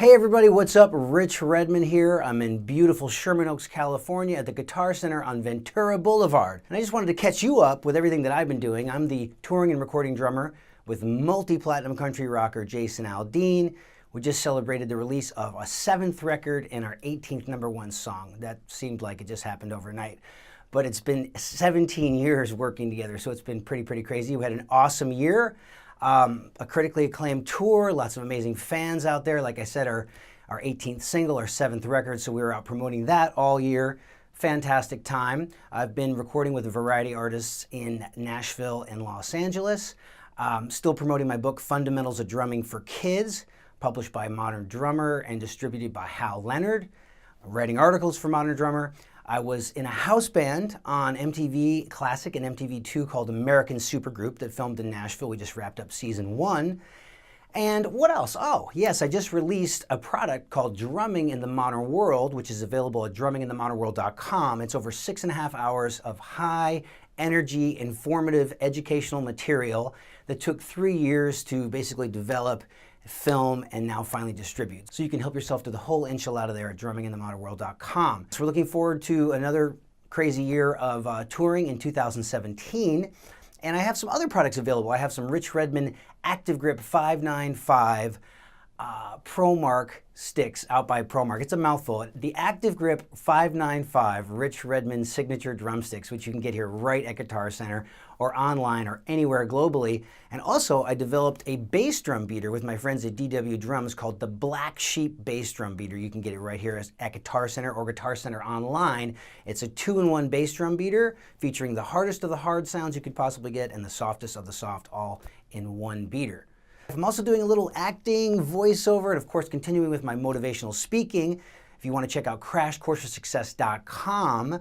Hey everybody, what's up? Rich Redmond here. I'm in beautiful Sherman Oaks, California at the Guitar Center on Ventura Boulevard. And I just wanted to catch you up with everything that I've been doing. I'm the touring and recording drummer with multi-platinum country rocker Jason Aldean. We just celebrated the release of a 7th record and our 18th #1 song. That seemed like it just happened overnight. But it's been 17 years working together, so it's been pretty crazy. We had an awesome year. A critically acclaimed tour, lots of amazing fans out there. Like I said, our 18th single, our 7th record, so we were out promoting that all year. Fantastic time. I've been recording with a variety of artists in Nashville and Los Angeles. Still promoting my book, Fundamentals of Drumming for Kids, published by Modern Drummer and distributed by Hal Leonard. Writing articles for Modern Drummer. I was in a house band on MTV Classic and MTV2 called American Supergroup that filmed in Nashville. We just wrapped up season 1. And what else? Oh, yes, I just released a product called Drumming in the Modern World, which is available at drumminginthemodernworld.com. It's over 6.5 hours of high energy, informative, educational material that took 3 years to basically develop, film, and now finally distribute. So you can help yourself to the whole enchilada there at drumminginthemodernworld.com. So we're looking forward to another crazy year of touring in 2017. And I have some other products available. I have some Rich Redmond Active Grip 595 ProMark sticks out by ProMark. It's a mouthful. The Active Grip 595 Rich Redmond Signature Drumsticks, which you can get here right at Guitar Center or online or anywhere globally. And also, I developed a bass drum beater with my friends at DW Drums called the Black Sheep Bass Drum Beater. You can get it right here at Guitar Center or Guitar Center online. It's a 2-in-1 bass drum beater featuring the hardest of the hard sounds you could possibly get and the softest of the soft, all in one beater. I'm also doing a little acting, voiceover, and of course continuing with my motivational speaking. If you want to check out crashcourseforsuccess.com,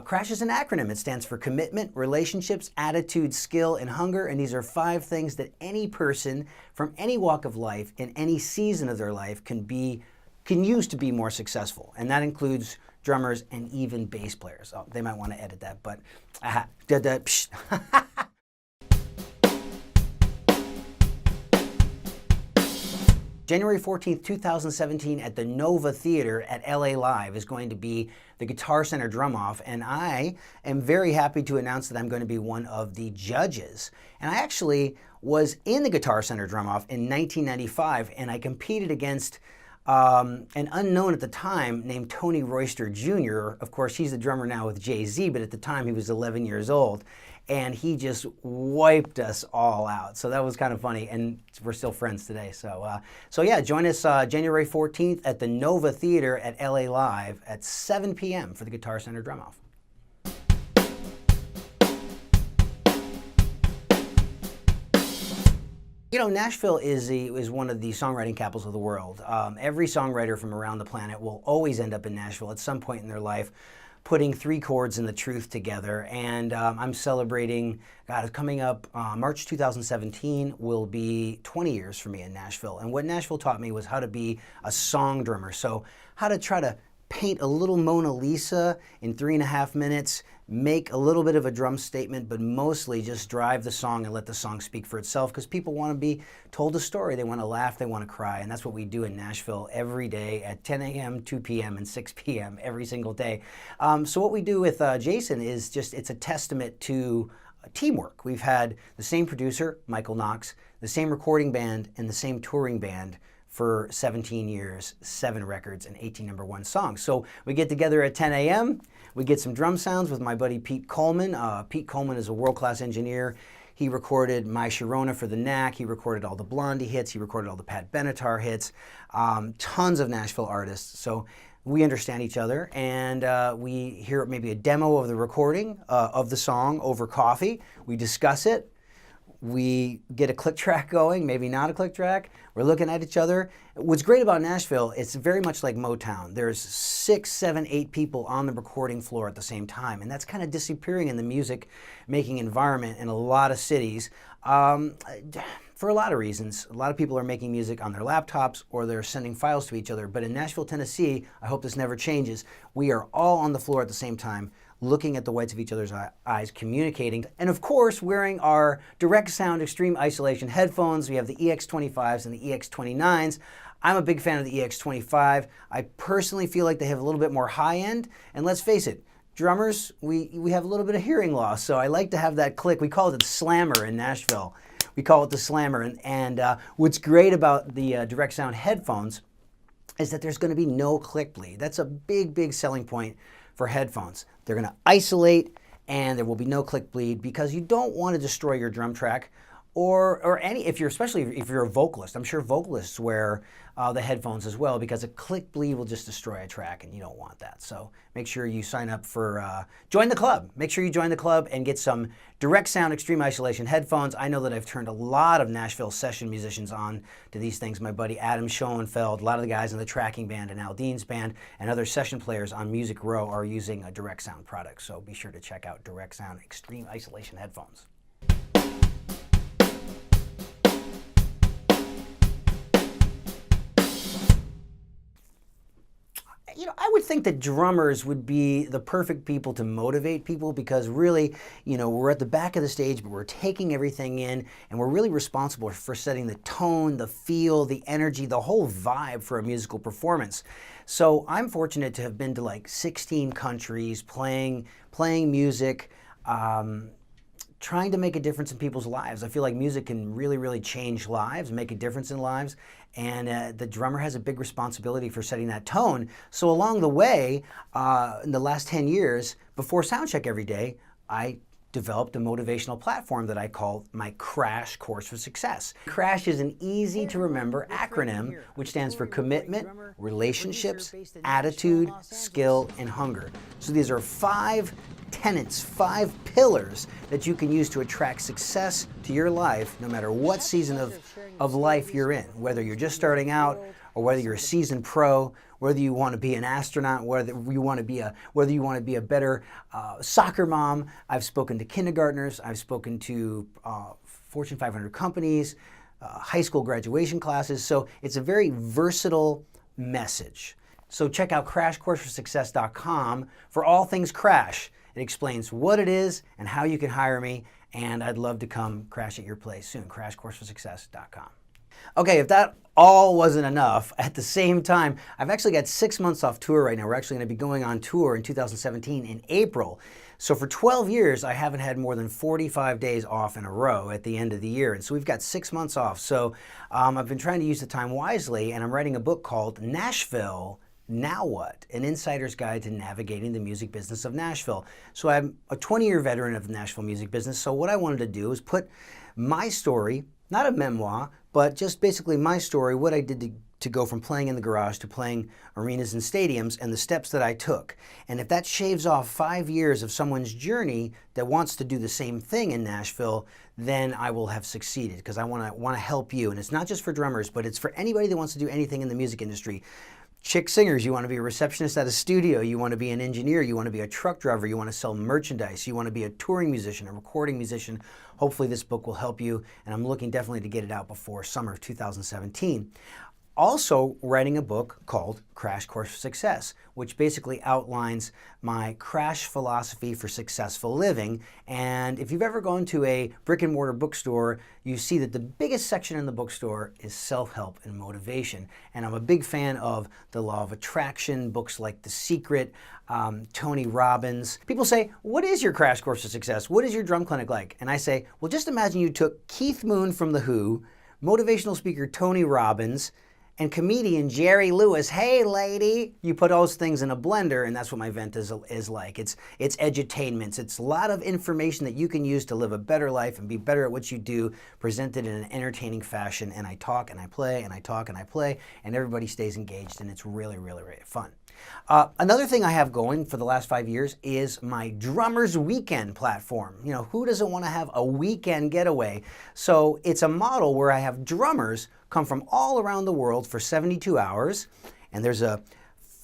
CRASH is an acronym. It stands for commitment, relationships, attitude, skill, and hunger. And these are 5 things that any person from any walk of life in any season of their life can use to be more successful. And that includes drummers and even bass players. Oh, they might want to edit that, but January 14th, 2017 at the Nova Theater at LA Live is going to be the Guitar Center Drum-Off, and I am very happy to announce that I'm going to be one of the judges. And I actually was in the Guitar Center Drum-Off in 1995, and I competed against an unknown at the time named Tony Royster Jr. Of course, he's the drummer now with Jay-Z, but at the time he was 11 years old. And he just wiped us all out. So that was kind of funny, and we're still friends today. So yeah, join us January 14th at the Nova Theater at LA Live at 7 p.m. for the Guitar Center Drum-Off. You know, Nashville is one of the songwriting capitals of the world. Every songwriter from around the planet will always end up in Nashville at some point in their life, putting 3 chords and the truth together. And I'm celebrating, it's coming up, March 2017 will be 20 years for me in Nashville. And what Nashville taught me was how to be a song drummer. So how to try to paint a little Mona Lisa in 3.5 minutes, make a little bit of a drum statement, but mostly just drive the song and let the song speak for itself, because people want to be told a story. They want to laugh, they want to cry, and that's what we do in Nashville every day at 10 a.m., 2 p.m., and 6 p.m. every single day. So what we do with Jason is it's a testament to teamwork. We've had the same producer, Michael Knox, the same recording band, and the same touring band for 17 years, 7 records, and 18 #1 songs. So we get together at 10 a.m., we get some drum sounds with my buddy Pete Coleman. Pete Coleman is a world-class engineer. He recorded My Sharona for the Knack. He recorded all the Blondie hits. He recorded all the Pat Benatar hits. Tons of Nashville artists. So we understand each other, and we hear maybe a demo of the recording of the song over coffee. We discuss it. We get a click track going, maybe not a click track. We're looking at each other. What's great about Nashville, it's very much like Motown. There's 6, 7, 8 people on the recording floor at the same time, and that's kind of disappearing in the music-making environment in a lot of cities for a lot of reasons. A lot of people are making music on their laptops or they're sending files to each other, but in Nashville, Tennessee, I hope this never changes. We are all on the floor at the same time, looking at the whites of each other's eyes, communicating, and of course wearing our direct sound extreme isolation headphones. We have the EX25s and the EX29s. I'm a big fan of the EX25. I personally feel like they have a little bit more high end, and let's face it, drummers, we have a little bit of hearing loss, so I like to have that click. We call it the slammer in Nashville. We call it the slammer, and what's great about the direct sound headphones is that there's going to be no click bleed. That's a big, big selling point for headphones. They're going to isolate, and there will be no click bleed because you don't want to destroy your drum track or any, especially if you're a vocalist. I'm sure vocalists wear the headphones as well, because a click bleed will just destroy a track, and you don't want that. So make sure you sign up for, join the club. Make sure you join the club and get some direct sound extreme isolation headphones. I know that I've turned a lot of Nashville session musicians on to these things. My buddy Adam Schoenfeld, a lot of the guys in the tracking band and Aldean's band, and other session players on Music Row are using a direct sound product. So be sure to check out direct sound extreme isolation headphones. You know, I would think that drummers would be the perfect people to motivate people, because really, you know, we're at the back of the stage, but we're taking everything in, and we're really responsible for setting the tone, the feel, the energy, the whole vibe for a musical performance. So I'm fortunate to have been to like 16 countries, playing music, trying to make a difference in people's lives. I feel like music can really, really change lives, make a difference in lives, and the drummer has a big responsibility for setting that tone. So along the way, in the last 10 years, before soundcheck every day, I developed a motivational platform that I call my Crash Course for Success. Crash is an easy to remember acronym which stands for commitment, relationships, attitude, skill, and hunger. So these are 5 tenets, 5 pillars that you can use to attract success to your life, no matter what season of life you're in, whether you're just starting out or whether you're a seasoned pro, whether you want to be an astronaut, whether you want to be a better soccer mom. I've spoken to kindergartners, I've spoken to Fortune 500 companies, high school graduation classes. So it's a very versatile message. So check out crashcourseforsuccess.com for all things Crash. It explains what it is and how you can hire me, and I'd love to come crash at your place soon. crashcourseforsuccess.com. Okay, if that all wasn't enough, at the same time, I've actually got 6 months off tour right now. We're actually going to be going on tour in 2017 in April. So for 12 years, I haven't had more than 45 days off in a row at the end of the year. And so we've got 6 months off. So I've been trying to use the time wisely, and I'm writing a book called Nashville, Now What? An Insider's Guide to Navigating the Music Business of Nashville. So I'm a 20-year veteran of the Nashville music business. So what I wanted to do is put my story, not a memoir, but just basically my story, what I did to go from playing in the garage to playing arenas and stadiums, and the steps that I took. And if that shaves off 5 years of someone's journey that wants to do the same thing in Nashville, then I will have succeeded, because I want to help you. And it's not just for drummers, but it's for anybody that wants to do anything in the music industry. Chick singers, you want to be a receptionist at a studio, you want to be an engineer, you want to be a truck driver, you want to sell merchandise, you want to be a touring musician, a recording musician. Hopefully this book will help you, and I'm looking definitely to get it out before summer of 2017. Also writing a book called Crash Course for Success, which basically outlines my crash philosophy for successful living. And if you've ever gone to a brick and mortar bookstore, you see that the biggest section in the bookstore is self-help and motivation. And I'm a big fan of the Law of Attraction, books like The Secret, Tony Robbins. People say, what is your crash course for success? What is your drum clinic like? And I say, well, just imagine you took Keith Moon from The Who, motivational speaker Tony Robbins, and comedian Jerry Lewis. Hey lady, you put those things in a blender, and that's what my vent is like. It's edutainments. It's a lot of information that you can use to live a better life and be better at what you do, presented in an entertaining fashion. And I talk and I play and I talk and I play, and everybody stays engaged, and it's really, really, really fun. Another thing I have going for the last 5 years is my Drummers Weekend platform. You know, who doesn't want to have a weekend getaway? So it's a model where I have drummers come from all around the world for 72 hours, and there's a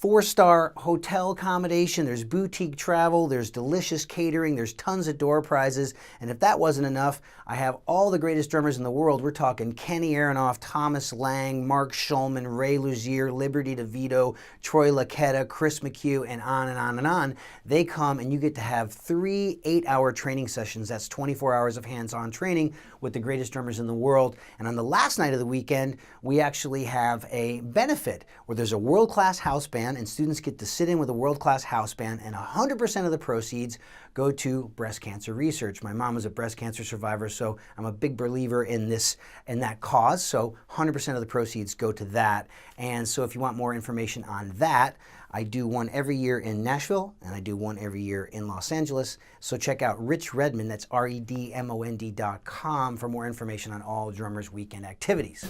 4-star hotel accommodation, there's boutique travel, there's delicious catering, there's tons of door prizes, and if that wasn't enough, I have all the greatest drummers in the world. We're talking Kenny Aronoff, Thomas Lang, Mark Schulman, Ray Luzier, Liberty DeVito, Troy Laketta, Chris McHugh, and on and on and on. They come and you get to have 3 8-hour training sessions. That's 24 hours of hands-on training with the greatest drummers in the world. And on the last night of the weekend, we actually have a benefit where there's a world-class house band and students get to sit in with a world-class house band, and 100% of the proceeds go to breast cancer research. My mom was a breast cancer survivor, so I'm a big believer in that cause. So 100% of the proceeds go to that. And so if you want more information on that, I do one every year in Nashville, and I do one every year in Los Angeles. So check out Rich Redmond, that's REDMOND.com, for more information on all Drummers Weekend activities.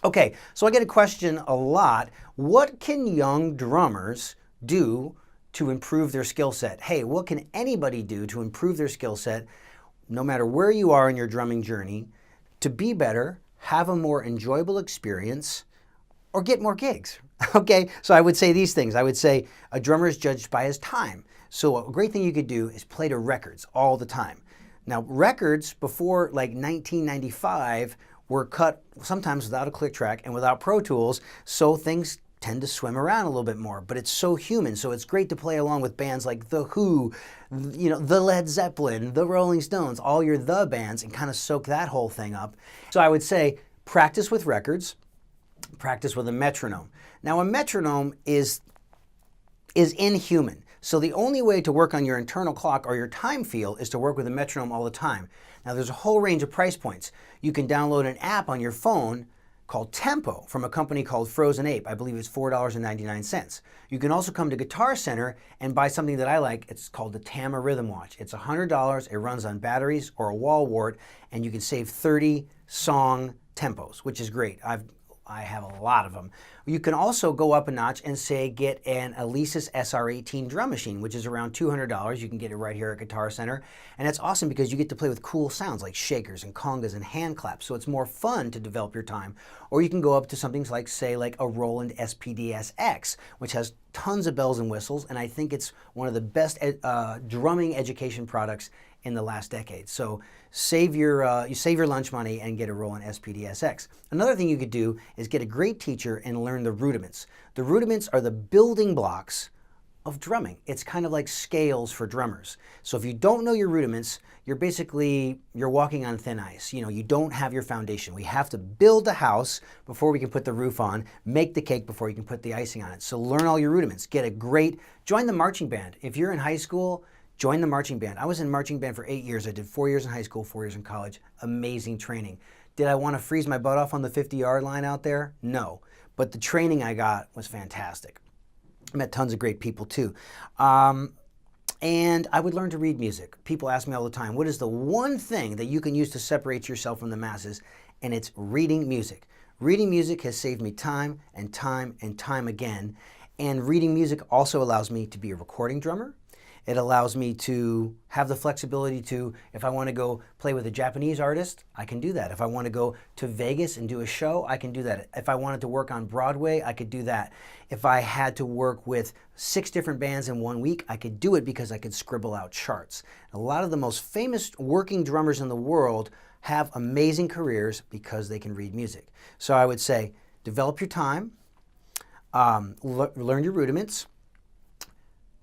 Okay, so I get a question a lot. What can young drummers do to improve their skill set? Hey, what can anybody do to improve their skill set, no matter where you are in your drumming journey, to be better, have a more enjoyable experience, or get more gigs? Okay, so I would say these things. I would say a drummer is judged by his time. So a great thing you could do is play to records all the time. Now, records before like 1995 were cut sometimes without a click track and without Pro Tools, so things tend to swim around a little bit more, but it's so human. So it's great to play along with bands like The Who, the Led Zeppelin, the Rolling Stones, all your the bands, and kind of soak that whole thing up. So I would say practice with records, practice with a metronome. Now a metronome is inhuman. So the only way to work on your internal clock or your time feel is to work with a metronome all the time. Now there's a whole range of price points. You can download an app on your phone called Tempo from a company called Frozen Ape. I believe it's $4.99. You can also come to Guitar Center and buy something that I like. It's called the Tama Rhythm Watch. It's $100. It runs on batteries or a wall wart, and you can save 30 song tempos, which is great. I have a lot of them. You can also go up a notch and say get an Alesis SR18 drum machine, which is around $200. You can get it right here at Guitar Center. And it's awesome because you get to play with cool sounds like shakers and congas and hand claps. So it's more fun to develop your time. Or you can go up to something like, say, like a Roland SPD-SX, which has tons of bells and whistles. And I think it's one of the best drumming education products in the last decade. So save your lunch money and get a Roland SPD-SX. Another thing you could do is get a great teacher and learn the rudiments. The rudiments are the building blocks of drumming. It's kind of like scales for drummers. So if you don't know your rudiments, you're walking on thin ice. You don't have your foundation. We have to build a house before we can put the roof on, make the cake before you can put the icing on it. So learn all your rudiments. Join the marching band. If you're in high school, join the marching band. I was in marching band for 8 years. I did 4 years in high school, 4 years in college. Amazing training. Did I want to freeze my butt off on the 50-yard line out there? No. But the training I got was fantastic. I met tons of great people too. And I would learn to read music. People ask me all the time, what is the one thing that you can use to separate yourself from the masses? And it's reading music. Reading music has saved me time and time and time again. And reading music also allows me to be a recording drummer. It allows me to have the flexibility to, if I want to go play with a Japanese artist, I can do that. If I want to go to Vegas and do a show, I can do that. If I wanted to work on Broadway, I could do that. If I had to work with 6 different bands in 1 week, I could do it because I could scribble out charts. A lot of the most famous working drummers in the world have amazing careers because they can read music. So I would say, develop your time, learn your rudiments,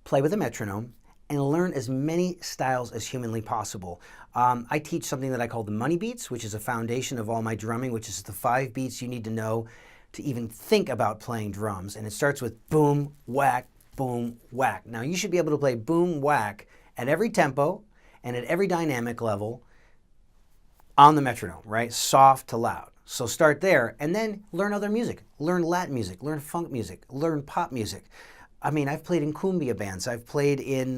play with a metronome, and learn as many styles as humanly possible. I teach something that I call the money beats, which is a foundation of all my drumming, which is the 5 beats you need to know to even think about playing drums. And it starts with boom, whack, boom, whack. Now you should be able to play boom, whack at every tempo and at every dynamic level on the metronome, right? Soft to loud. So start there and then learn other music. Learn Latin music, learn funk music, learn pop music. I mean, I've played in cumbia bands. I've played in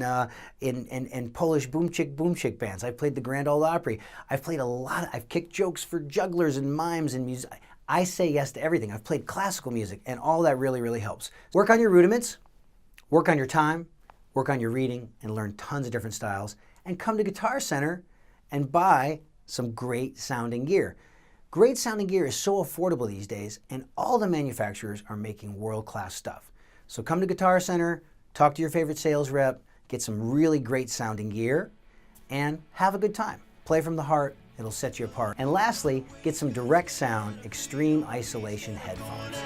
Polish boom chick bands. I've played the Grand Ole Opry. I've kicked jokes for jugglers and mimes and music. I say yes to everything. I've played classical music, and all that really, really helps. Work on your rudiments, work on your time, work on your reading, and learn tons of different styles. And come to Guitar Center and buy some great sounding gear. Great sounding gear is so affordable these days, and all the manufacturers are making world-class stuff. So come to Guitar Center, talk to your favorite sales rep, get some really great sounding gear, and have a good time. Play from the heart, it'll set you apart. And lastly, get some direct sound, extreme isolation headphones.